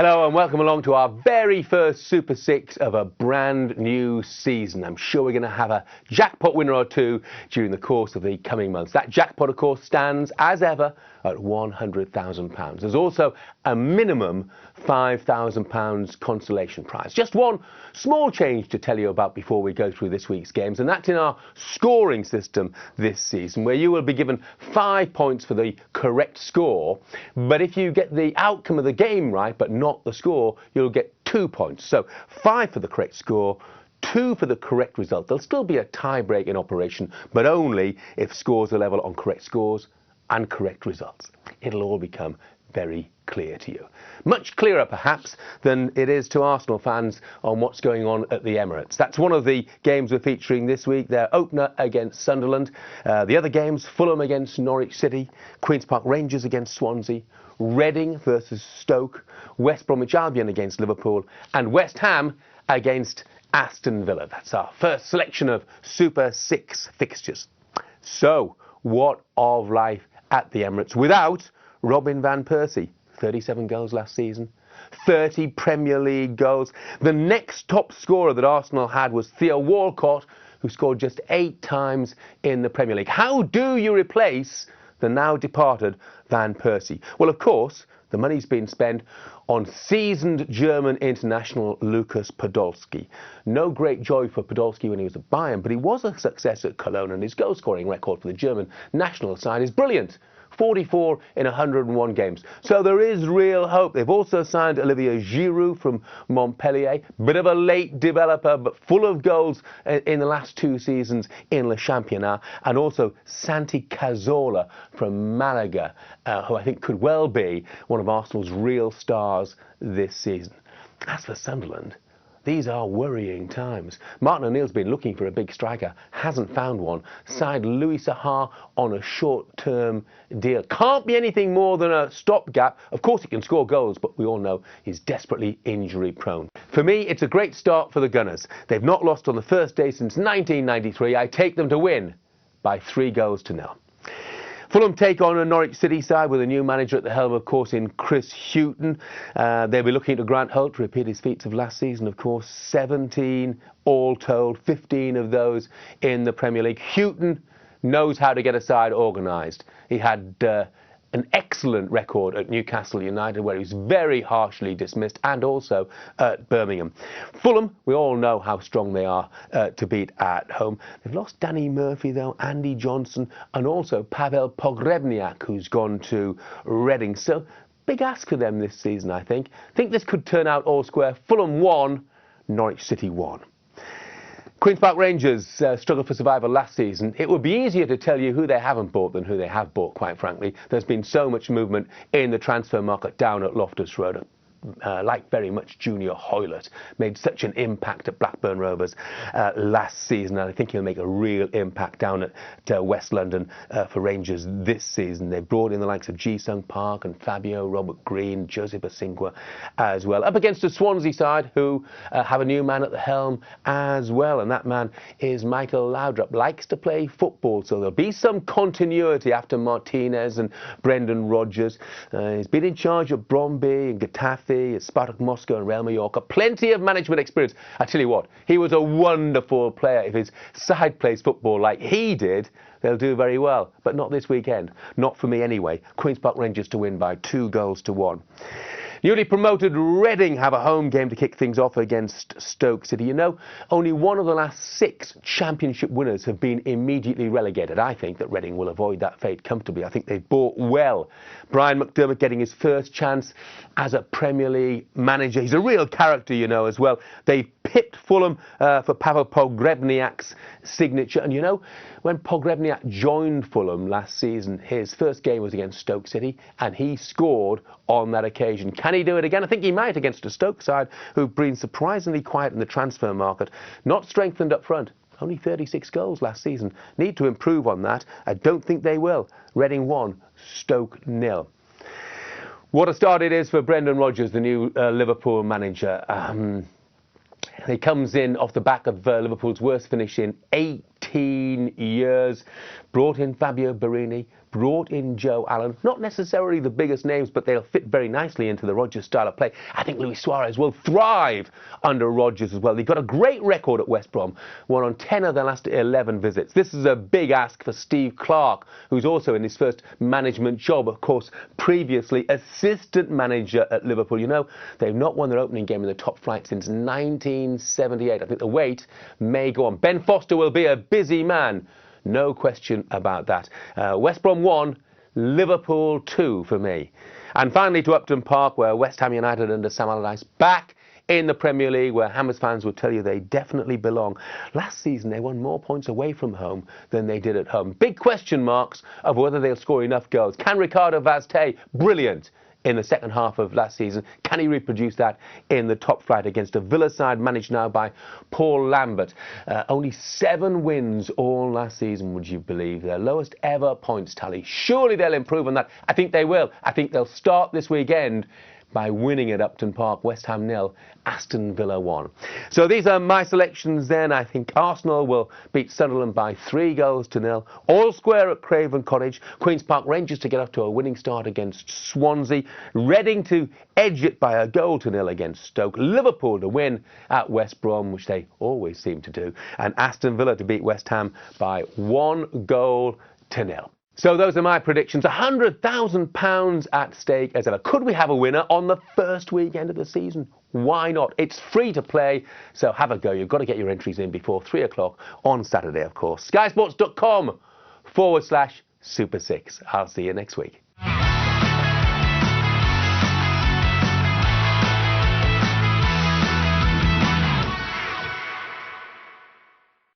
Hello and welcome along to our very first Super Six of a brand new season. I'm sure we're going to have a jackpot winner or two during the course of the coming months. That jackpot, of course, stands as ever at £100,000. There's also a minimum £5,000 consolation prize. Just one small change to tell you about before we go through this week's games, and that's in our scoring system this season, where you will be given 5 points for the correct score. But if you get the outcome of the game right, but not the score, you'll get 2 points. So 5 for the correct score, 2 for the correct result. There'll still be a tie-break in operation, but only if scores are level on correct scores and correct results. It'll all become very clear to you. Much clearer, perhaps, than it is to Arsenal fans on what's going on at the Emirates. That's one of the games we're featuring this week. Their opener against Sunderland. The other games, Fulham against Norwich City, Queen's Park Rangers against Swansea, Reading versus Stoke, West Bromwich Albion against Liverpool, and West Ham against Aston Villa. That's our first selection of Super 6 fixtures. So, what of life at the Emirates without Robin van Persie? 37 goals last season, 30 Premier League goals. The next top scorer that Arsenal had was Theo Walcott, who scored just 8 times in the Premier League. How do you replace the now departed Van Persie? Well, of course, the money's been spent on seasoned German international Lukas Podolski. No great joy for Podolski when he was at Bayern, but he was a success at Cologne, and his goal-scoring record for the German national side is brilliant. 44 in 101 games. So there is real hope. They've also signed Olivier Giroud from Montpellier. Bit of a late developer, but full of goals in the last 2 seasons in Le Championnat. And also Santi Cazorla from Malaga, who I think could well be one of Arsenal's real stars this season. As for Sunderland, these are worrying times. Martin O'Neill's been looking for a big striker, hasn't found one. Signed Louis Saha on a short-term deal. Can't be anything more than a stopgap. Of course he can score goals, but we all know he's desperately injury-prone. For me, it's a great start for the Gunners. They've not lost on the first day since 1993. I take them to win by 3-0. Fulham take on a Norwich City side with a new manager at the helm, of course, in Chris Hughton. They'll be looking to Grant Holt to repeat his feats of last season, of course. 17 all told, 15 of those in the Premier League. Hughton knows how to get a side organised. He had an excellent record at Newcastle United, where he was very harshly dismissed, and also at Birmingham. Fulham, we all know how strong they are to beat at home. They've lost Danny Murphy, though, Andy Johnson, and also Pavel Pogrebniak, who's gone to Reading. So, big ask for them this season, I think. I think this could turn out all square. Fulham 1, Norwich City 1. Queen's Park Rangers struggled for survival last season. It would be easier to tell you who they haven't bought than who they have bought, quite frankly. There's been so much movement in the transfer market down at Loftus Road. Like very much Junior Hoylett, made such an impact at Blackburn Rovers last season, and I think he'll make a real impact down at West London for Rangers this season. They've brought in the likes of Ji-Sung Park and Fabio, Robert Green, Joseph Asingwa as well, up against the Swansea side, who have a new man at the helm as well, and that man is Michael Laudrup. Likes to play football, so there'll be some continuity after Martinez and Brendan Rodgers. He's been in charge of Bromby and Getafe, Spartak Moscow and Real Mallorca. Plenty of management experience. I tell you what, he was a wonderful player. If his side plays football like he did, they'll do very well. But not this weekend. Not for me anyway. Queen's Park Rangers to win by 2-1. Newly promoted Reading have a home game to kick things off against Stoke City. You know, only one of the last 6 championship winners have been immediately relegated. I think that Reading will avoid that fate comfortably. I think they've bought well. Brian McDermott getting his first chance as a Premier League manager. He's a real character, you know, as well. They pipped Fulham for Pavel Pogrebniak's signature. And you know, when Pogrebniak joined Fulham last season, his first game was against Stoke City, and he scored on that occasion. Can he do it again? I think he might against a Stoke side who've been surprisingly quiet in the transfer market. Not strengthened up front. Only 36 goals last season. Need to improve on that. I don't think they will. Reading 1, Stoke 0. What a start it is for Brendan Rodgers, the new Liverpool manager. He comes in off the back of Liverpool's worst finish in 18 18 years. Brought in Fabio Barini, brought in Joe Allen. Not necessarily the biggest names, but they'll fit very nicely into the Rodgers style of play. I think Luis Suarez will thrive under Rodgers as well. They've got a great record at West Brom, won on 10 of their last 11 visits. This is a big ask for Steve Clarke, who's also in his first management job, of course, previously assistant manager at Liverpool. You know, they've not won their opening game in the top flight since 1978. I think the wait may go on. Ben Foster will be a busy man. No question about that. West Brom 1, Liverpool 2 for me. And finally to Upton Park, where West Ham United under Sam Allardyce back in the Premier League, where Hammers fans would tell you they definitely belong. Last season they won more points away from home than they did at home. Big question marks of whether they'll score enough goals. Can Ricardo Vazte, brilliant in the second half of last season, can he reproduce that in the top flight against a Villa side managed now by Paul Lambert? Only 7 wins all last season, would you believe? Their lowest ever points tally. Surely they'll improve on that. I think they will. I think they'll start this weekend by winning at Upton Park. West Ham 0, Aston Villa 1. So these are my selections then. I think Arsenal will beat Sunderland by 3-0. All square at Craven Cottage. Queen's Park Rangers to get off to a winning start against Swansea. Reading to edge it by 1-0 against Stoke. Liverpool to win at West Brom, which they always seem to do. And Aston Villa to beat West Ham by 1-0. So those are my predictions. £100,000 at stake as ever. Could we have a winner on the first weekend of the season? Why not? It's free to play, so have a go. You've got to get your entries in before 3 o'clock on Saturday, of course. SkySports.com/Super 6. I'll see you next week.